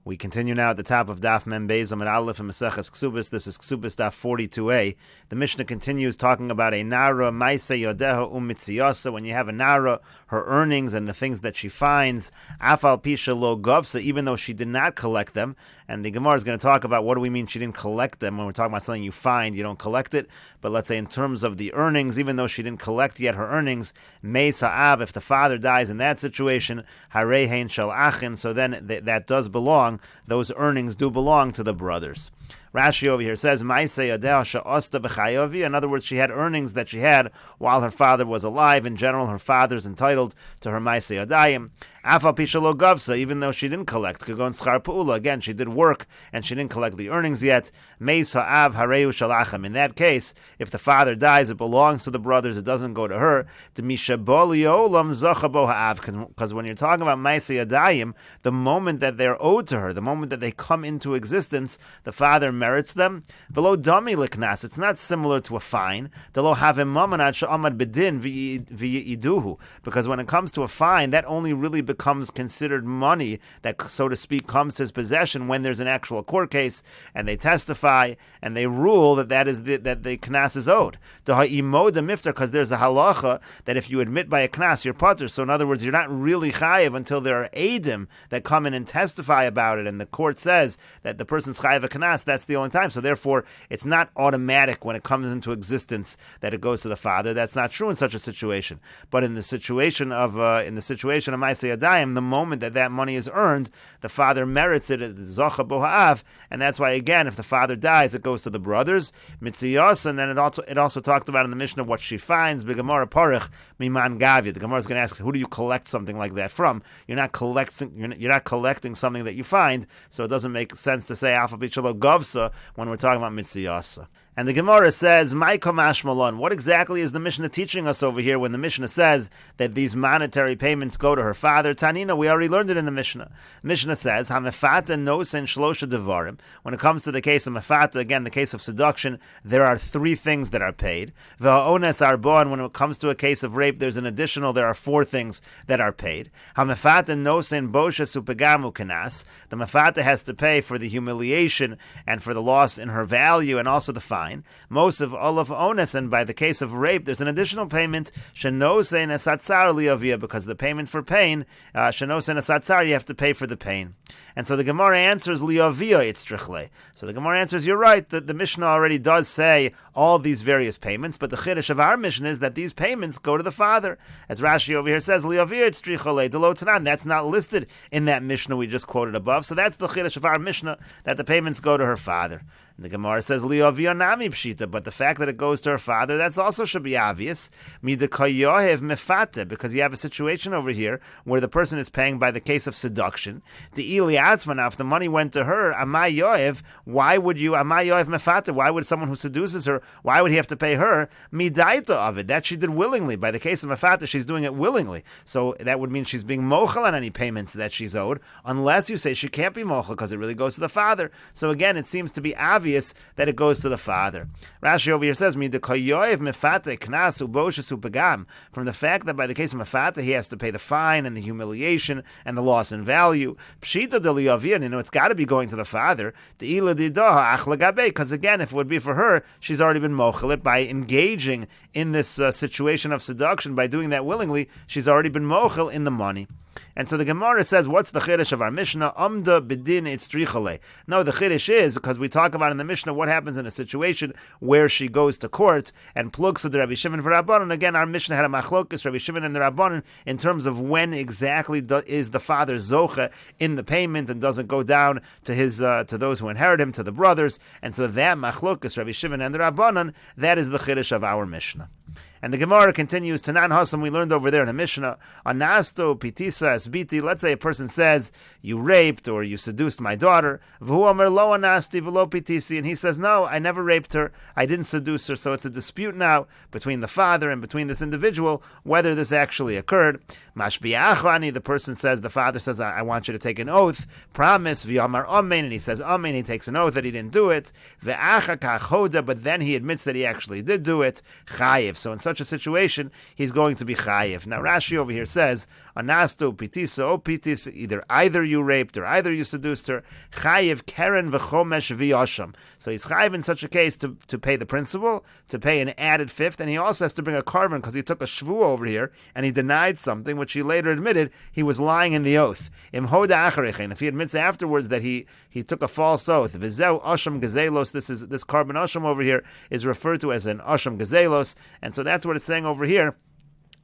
We continue now at the top of Daf Mem Beis Amud Aleph and Mesechet Kesubos. This is Kesubos Daf 42a. The Mishnah continues talking about a Nara Maise Yodeha Umitziyasa. When you have a Nara, her earnings and the things that she finds, Afal Pisha Lo Govsa, even though she did not collect them. And the Gemara is going to talk about what do we mean she didn't collect them. When we're talking about something you find, you don't collect it. But let's say in terms of the earnings, even though she didn't collect yet her earnings, Meis Ha'av, if the father dies in that situation, Harei Hein Shel Achin, so then that does belong. Those earnings do belong to the brothers. Rashi over here says, in other words, she had earnings that she had while her father was alive. In general, her father's entitled to her Maise Yadayim. Even though she didn't collect. Again, she did work and she didn't collect the earnings yet. In that case, if the father dies, it belongs to the brothers, it doesn't go to her. Because when you're talking about Maise Yadayim, the moment that they're owed to her, the moment that they come into existence, the father merits them. Below dami liknas, it's not similar to a fine. Because when it comes to a fine, that only really becomes considered money that, so to speak, comes to his possession when there's an actual court case and they testify and they rule that that the knas is owed. Because there's a halacha that if you admit by a knas, you're patur. So in other words, you're not really chayiv until there are eidim that come in and testify about it, and the court says that the person's chayiv a knas. That's the only time. So therefore, it's not automatic when it comes into existence that it goes to the father. That's not true in such a situation. But in the situation of Maise Yadayim, the moment that money is earned, the father merits it, Zocha Boha'av, and that's why, again, if the father dies, it goes to the brothers. Mitziyos, and then it also talked about in the Mishnah what she finds, B'Gemara Parich, Miman Gavya. The Gemara is going to ask, who do you collect something like that from? You're not collecting something that you find, so it doesn't make sense to say Alpha Bichalo Govsa when we're talking about Mitziyasa. And the Gemara says, Maiko Mashmalon. What exactly is the Mishnah teaching us over here when the Mishnah says that these monetary payments go to her father? Tanina, we already learned it in the Mishnah. Mishnah says, Hamefata nosen shlosha devarim. When it comes to the case of mefata, again, the case of seduction, there are three things that are paid. V'ha'ones arbon. When it comes to a case of rape, there are four things that are paid. Hamefata nosen bosha supegamu kanas. The mefata has to pay for the humiliation and for the loss in her value and also the fine. Most of all of onus, and by the case of rape, there's an additional payment, shenose nesatzar liavia, because the payment for pain, shenose nesatzar, you have to pay for the pain. And so the Gemara answers liavia itztrichle. So the Gemara answers, you're right, the Mishnah already does say all these various payments, but the chiddush of our Mishnah is that these payments go to the father. As Rashi over here says, liavia itztrichle delo tanan. That's not listed in that Mishnah we just quoted above. So that's the chiddush of our Mishnah, that the payments go to her father. And the Gemara says liavia nami pshita, but the fact that it goes to her father, that's also should be obvious. Midakayohev mefate, because you have a situation over here where the person is paying by the case of seduction. The Iliatzman, if the money went to her, Amayoev, why would Amayoev mefate? Why would someone who seduces her, why would he have to pay her? Midaita of it, that she did willingly. By the case of mefate, she's doing it willingly. So that would mean she's being mochel on any payments that she's owed, unless you say she can't be mochel because it really goes to the father. So again, it seems to be obvious that it goes to the father. Rashi over here says, from the fact that by the case of mefata, he has to pay the fine and the humiliation and the loss in value. Pshita de liyavir, it's got to be going to the father. Because again, if it would be for her, she's already been mochelet by engaging in this situation of seduction. By doing that willingly, she's already been mochel in the money. And so the Gemara says, what's the chiddush of our Mishnah? Amda b'din itztrichale. No, the chiddush is, because we talk about in the Mishnah what happens in a situation where she goes to court and plugs to the Rabbi Shimon for Rabbanon. Again, our Mishnah had a machlokes, Rabbi Shimon and the Rabbanon, in terms of when exactly is the father zocha in the payment and doesn't go down to his to those who inherit him, to the brothers. And so that machlokes, Rabbi Shimon and the Rabbanon, that is the chiddush of our Mishnah. And the Gemara continues, Tanan Hasam, we learned over there in the Mishnah, Anasto, Pitisa, Esbiti, let's say a person says, you raped or you seduced my daughter, V'hu Omer lo anasti v'lo pitisi, and he says, no, I never raped her, I didn't seduce her, so it's a dispute now between the father and between this individual, whether this actually occurred. Mashbi'achani, the person says, the father says, I want you to take an oath, promise, V'yamar Amen, and he says, Amen, he takes an oath that he didn't do it, V'achakach hoda, but then he admits that he actually did do it, Chayev, chayiv. So in such a situation, he's going to be chayiv. Now Rashi over here says, anasto pitisa o pitis, either you raped or either you seduced her, chayiv keren v'chomesh v'yosham. So he's chayiv in such a case to pay the principal, to pay an added fifth, and he also has to bring a carbon because he took a shvu over here and he denied something which he later admitted he was lying in the oath. Imhoda acharechen. If he admits afterwards that he took a false oath, v'zeu asham gazelos. This carbon asham over here is referred to as an asham gazelos, and so that's what it's saying over here.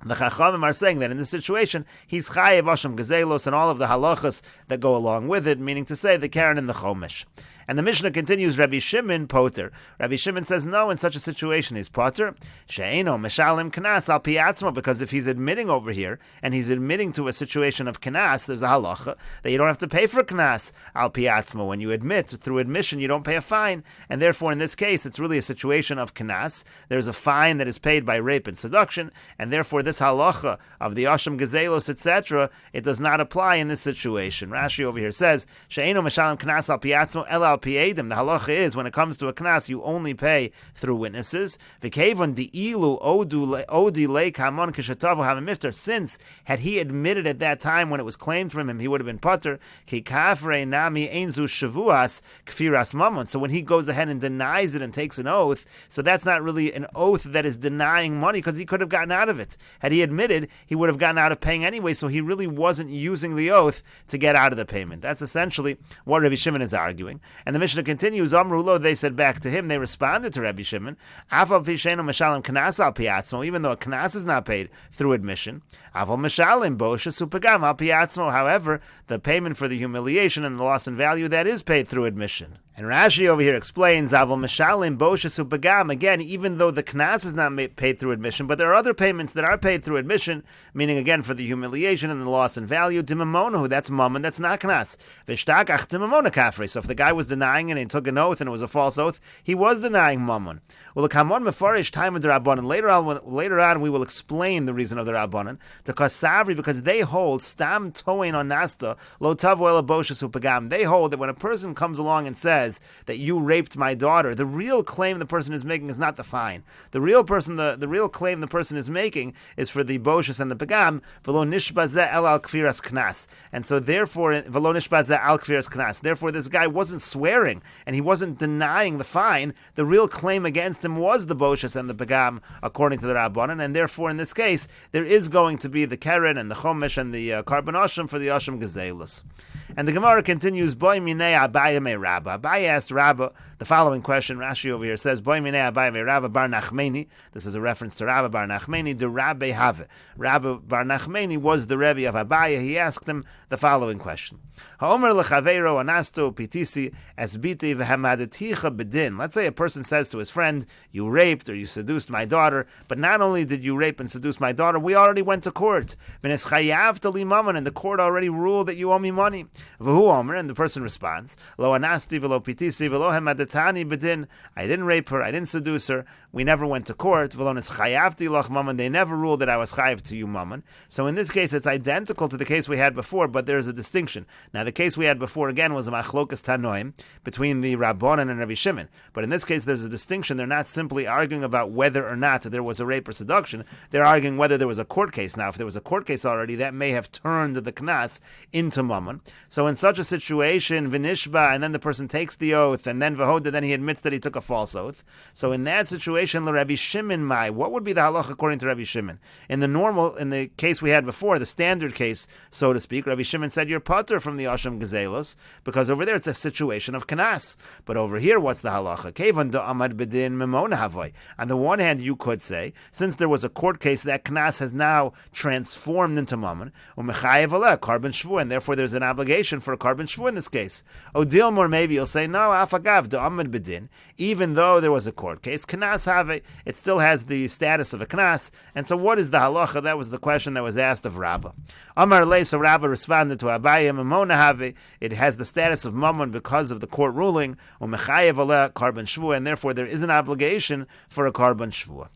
The Chachamim are saying that in this situation, he's chayev asham gazelos and all of the halachas that go along with it, meaning to say the Karen and the Chomesh. And the Mishnah continues, Rabbi Shimon poter. Rabbi Shimon says, no, in such a situation he's poter. She'eno meshalim knas al pi atzmo, because if he's admitting over here, and he's admitting to a situation of knas, there's a halacha that you don't have to pay for knas al pi atzmo. When you admit, through admission, you don't pay a fine. And therefore, in this case, it's really a situation of knas. There's a fine that is paid by rape and seduction, and therefore this halacha of the asham gazelos, etc., it does not apply in this situation. Rashi over here says, She'eno meshalim knas al pi atzmo ela al pi edim. The halacha is, when it comes to a knas, you only pay through witnesses. V'kevon di'ilu odi le kamon kishatavu hamimiftar. Since, had he admitted at that time when it was claimed from him, he would have been poter. Ki kafrei nami einzu shavuas kfiras mamon. So when he goes ahead and denies it and takes an oath, so that's not really an oath that is denying money, because he could have gotten out of it. Had he admitted, he would have gotten out of paying anyway, so he really wasn't using the oath to get out of the payment. That's essentially what Rabbi Shimon is arguing. And the Mishnah continues, Amrulo, they said back to him, they responded to Rabbi Shimon, Afal pishenu meshalim knas al pi atzmo, even though a knas is not paid through admission. Afal meshalim boshes upagam al pi atzmo. However, the payment for the humiliation and the loss in value, that is paid through admission. And Rashi over here explains, Avol Meshalim Boshes Upagam, again, even though the Knas is not paid through admission, but there are other payments that are paid through admission, meaning again for the humiliation and the loss in value, Dimamonahu, that's Mammon, that's not Knas. Vishtakach Dimamona Kafre. So if the guy was denying it and he took an oath and it was a false oath, he was denying Mammon. Well, the Kamon Mefarish time of the Rabbanan, later on we will explain the reason of the Rabbanan, to Kasavri, because they hold Stam Toin on Nasta, Lo Tavo Ela Boshes Upagam. They hold that when a person comes along and says that you raped my daughter, the real claim the person is making is not the fine. The real claim the person is making is for the boshes and the pagam, v'lo nishbazeh el al kfiras knas. And so therefore, v'lo nishbazeh al kfiras knas. Therefore, this guy wasn't swearing and he wasn't denying the fine. The real claim against him was the boshes and the pagam, according to the Rabbanan. And therefore, in this case, there is going to be the keren and the chomesh and the carbon asham for the asham gazelus. And the Gemara continues, Boy minei Abaye me Rabba. Abaye asked Rabba the following question. Rashi over here says, Boy minei Abaye me Rabba bar Nachmeni. This is a reference to Rabba bar Nachmeni, the Rabbe have. Rabba bar Nachmeni was the Rebbe of Abaye. He asked him the following question. Ha'omer lechaveiro anasto pitisi esbiti v'hamadaticha bedin. Let's say a person says to his friend, you raped or you seduced my daughter, but not only did you rape and seduce my daughter, we already went to court. V'neschayav li mammon, and the court already ruled that you owe me money. V'hu omer, and the person responds, Lo anasti v'lo pitisi v'lo hamadatani bedin. I didn't rape her, I didn't seduce her, we never went to court. V'lo neschayavti loch mammon, they never ruled that I was chayav to you mammon. So in this case, it's identical to the case we had before, but there's a distinction. Now the case we had before again was a machlokas tanoim between the Rabbanan and Rabbi Shimon. But in this case, there's a distinction. They're not simply arguing about whether or not there was a rape or seduction. They're arguing whether there was a court case. Now, if there was a court case already, that may have turned the knas into mammon. So in such a situation, v'nishba, and then the person takes the oath, and then v'hoda, then he admits that he took a false oath. So in that situation, Rabbi Shimon mai, what would be the halach according to Rabbi Shimon? In the case we had before, the standard case, so to speak, Rabbi Shimon said you're potter from the asham gazelos, because over there it's a situation of knas. But over here, what's the halacha? Kevan da amad bedin memona havoy. On the one hand, you could say, since there was a court case, that knas has now transformed into mammon, umechayev aleh, carbon shvu, and therefore there's an obligation for a carbon shvu in this case. Odilmor, maybe you'll say, no, afagav da amad bedin, even though there was a court case, knas have it still has the status of a knas. And so what is the halacha? That was the question that was asked of Rabbah. Amar le, so Rabbah responded to Abaye, memona have, it has the status of mammon because of the court ruling, umechayev aleh, carbon shvu, and therefore there is an obligation for a carbon shvu.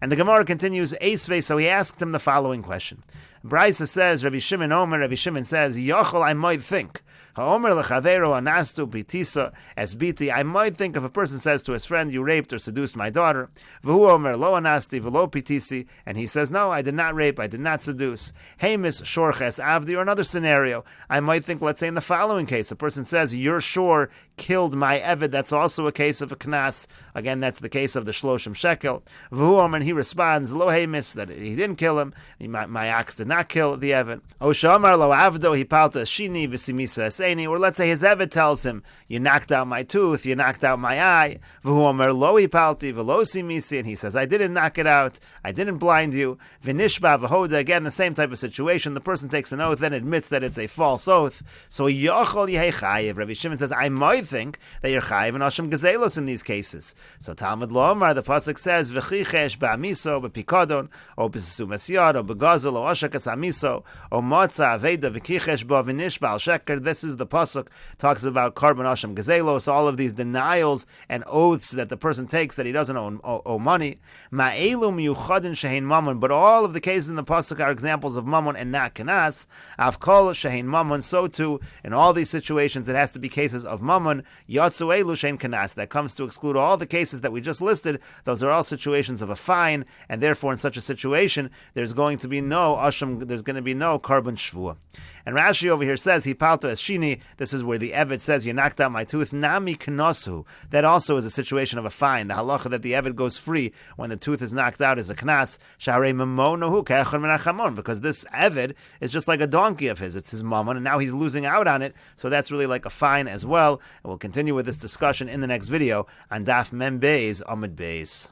And the Gemara continues, Eisvei, so he asked him the following question. Braisa says, Rabbi Shimon Omer, Rabbi Shimon says, Yochel, I might think, Ha'omer lechavero anastu bitisa es biti. I might think if a person says to his friend, you raped or seduced my daughter, v'hu omer lo anasti v'lo pitisi, and he says, no, I did not rape, I did not seduce. Hemis shorches avdi, or another scenario. I might think, let's say in the following case, a person says, your shore killed my eved. That's also a case of a knas. Again, that's the case of the shloshim shekel. V'hu omer, and he responds, lo hemis, that he didn't kill him. My ox did not kill the eved. O shamar lo avdo, he palta shini v'simisa eseni, or let's say his eved tells him, you knocked out my tooth, you knocked out my eye. V'hu omer lo hipalti v'lo simisi, and he says, I didn't knock it out, I didn't blind you. V'nishba v'hoda, again, the same type of situation. The person takes an oath, then admits that it's a false oath. So yochol yehei chayiv. Rabbi Shimon says, I might think that you're chayiv and Hashem gazelos in these cases. So Talmud lo omar, the pasuk says, v'chichesh ba'amiso, b'pikadon, o b'sisum esyad, o b'gazol, o oshakas amiso, o motza aveda v'kichesh bo v'nishba al sheker. This is the pasuk, talks about carbon Hashem gazelos, all of these denials and oaths that the person takes that he doesn't owe money. Ma'elu miyuchadin shehein mamon, but all of the cases in the pasuk are examples of mamon and not kanas. Avkol shehein mamon, so too in all these situations it has to be cases of mamon. Yatsu elu shehein kanas, that comes to exclude all the cases that we just listed. Those are all situations of a fine, and therefore in such a situation there's going to be no asham, there's going to be no carbon shvua. And Rashi over here says, he palto es shini, this is where the Eved says, you knocked out my tooth, nami knosu. That also is a situation of a fine. The halacha that the Eved goes free when the tooth is knocked out is a knas, sharei mamonohu ke'echad min hachamon, because this Eved is just like a donkey of his. It's his mammon, and now he's losing out on it, so that's really like a fine as well. And we'll continue with this discussion in the next video on Daf Mem Beis Amud Beis.